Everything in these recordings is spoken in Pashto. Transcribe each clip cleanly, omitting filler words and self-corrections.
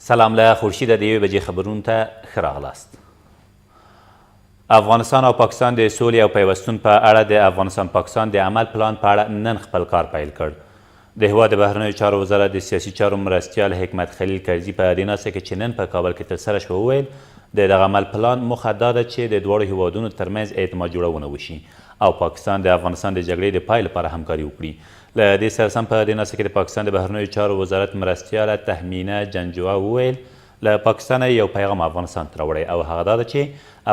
سلام له خورشید د یوې بجې خبرونو ته ښه راغلاست. افغانستان او پاکستان د سولې او پیوستون په اړه د افغانستان پاکستان د عمل پلان په اړه نن خپل کار پیل کړ. د هیواد د بهرنیو چارو وزارت د سیاسي چارو مرستیال حکمت خلیل کرزي په دې ناسته کې چې نن په کابل کې ترسره شوه وویل د دغه عمل پلان موخه دا ده چې د دواړو هیوادونو ترمنځ اعتماد جوړونه وشي او پاکستان د افغانستان د جګړې د پای لپاره همکاري وکړي. له دې سره سم په دې ناسته کې د پاکستان د بهرنیو چارو وزارت مرستیاله تهمینه جنجوه وویل له پاکستانه یو پیغام افغانستان ته راوړی او هغه دا ده چې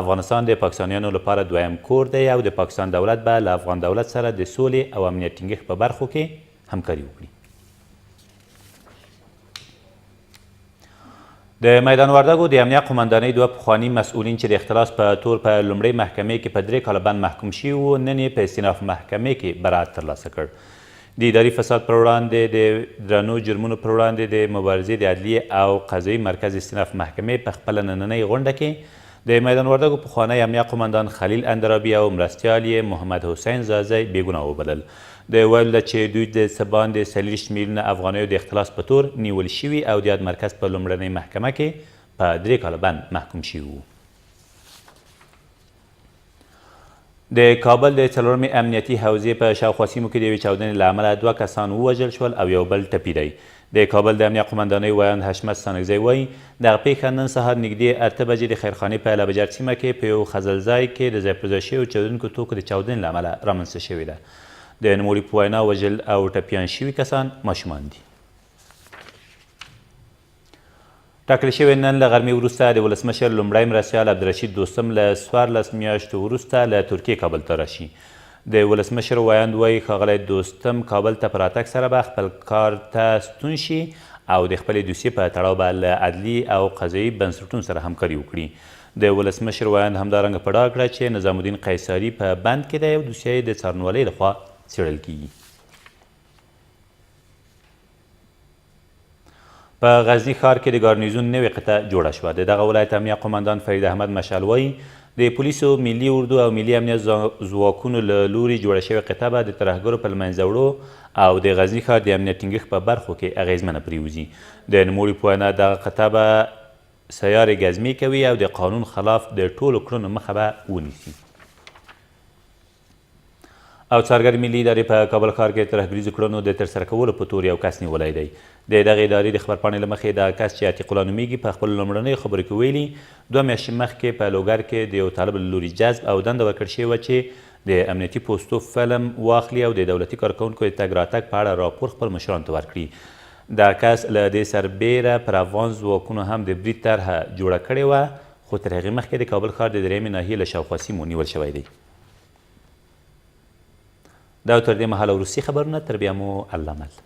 افغانستان د پاکستانیانو لپاره دویم کور دی او د پاکستان دولت به له افغان دولت سره د سولې او امنیت ټینګښت په برخو کې همکاري وکړي. د میدان وردګو د امنیه قمندانۍ دوه پخواني مسؤلین چې د اختلاس په تور په لومړۍ محکمې کې په 3 کاله بند محکوم شوي وو نن یې په استیناف محکمې کې براءت ترلاسه کړ. د اداري فساد پر وړاندې د درنو جرمونو پر وړاندې د مبارزې د عدلیې او قضایي مرکز استیناف محکمې په خپله نننۍ غونډه کې د میدان وردګو پخوانی امنیه قمندان خلیل اندرابي او مرستیال یې محمد حسین زازی بېګناه وبلل. د ویل ده چې دوی د څه باندې 40 میلیونه افغانیو د اختلاس په تور نیول شوي او د یاد مرکز په لومړنۍ محکمه کې په 3 کاله بند محکوم شوي وو. د کابل د څلورمې امنیتي حوزې په شاوخوا سیمو کې د یوې چاودنې له امله 2 کسان ووژل شول او یو بل ټپي دی. د کابل د امنیه قمندانۍ ویاند حشمت ستانکزی وایي دغه پیښه نن سهار نږدې 8 بجې د خیرخانې په لبجر سیمه کې په یو خزلځای کې د ځای پر ځای شویو چاودونکو توکو د چاودنې له امله رامنځته شوې ده. د نوموړي په وینا وژل او ټپیان شوي کسان ماشومان دي. ټاکل شوی نن له غرمې وروسته د ولسمشر لومړی مرستیال عبدالرشید دوستم له 14 میاشتو وروسته له ترکیې کابل ته راشي. د ولسمشر ویاند وایي ښاغلی دوستم کابل ته په راتګ سره به خپل کار ته ستون شي او د خپلې دوسیې په تړاو به له عدلي او قضایي بنسټونو سره همکاري وکړي. د ولسمشر ویاند همدارنګه په ډاګه کړه چې نظام الدین قیصري په بند کې دی او دوسیه یې د څارنوالۍ لخوا څیړل کیږي. په غزني ښار کې د ګارنیزون نوې قطعه جوړه شوه. د دغه ولایت امنیه قمندان فرید احمد مشعل وایي د پولیسو ملي اردو او ملي امنیت ځواکونو له لوري جوړه شوې قطعه به د ترهګرو په له منځه وړو او د غزني ښار د امنیت ټینګښت په برخو کې اغیزمنه پرېوځي. د نوموړي په وینا دغه قطعه به سیارې ګزمې کوي او د قانون خلاف د ټولو کړنو مخه به ونیسي. او څارګر ملي ادارې په کابل ښار کې ترهګریزو کړنو د ترسره کولو په تور یو کس نیولی دی. د دغې ادارې د خبرپاڼې له مخې دغه کس چې عتیق الله نومیږي په خپلو لومړنیو خبرو کې ویلي 2 میاشتې مخکې په لوګر کې د یو طالب له لوري جذب او دنده ورکړل شوې وه چې د امنیتي پوستو فلم واخلي او د دولتي کارکوونکو د تګ راتګ په اړه راپور خپل مشرانو ته ورکړي. دغه کس له دې سربیره پر افغان ځواکونو هم د برید طرحه جوړه کړې وه خو تر هغې مخکې د کابل ښار د 3مې ناحیې له شاوخوا سیمو نیول شوی دی. دا تر دې مهاله وروستي خبرونه تر بیا مو الله مل.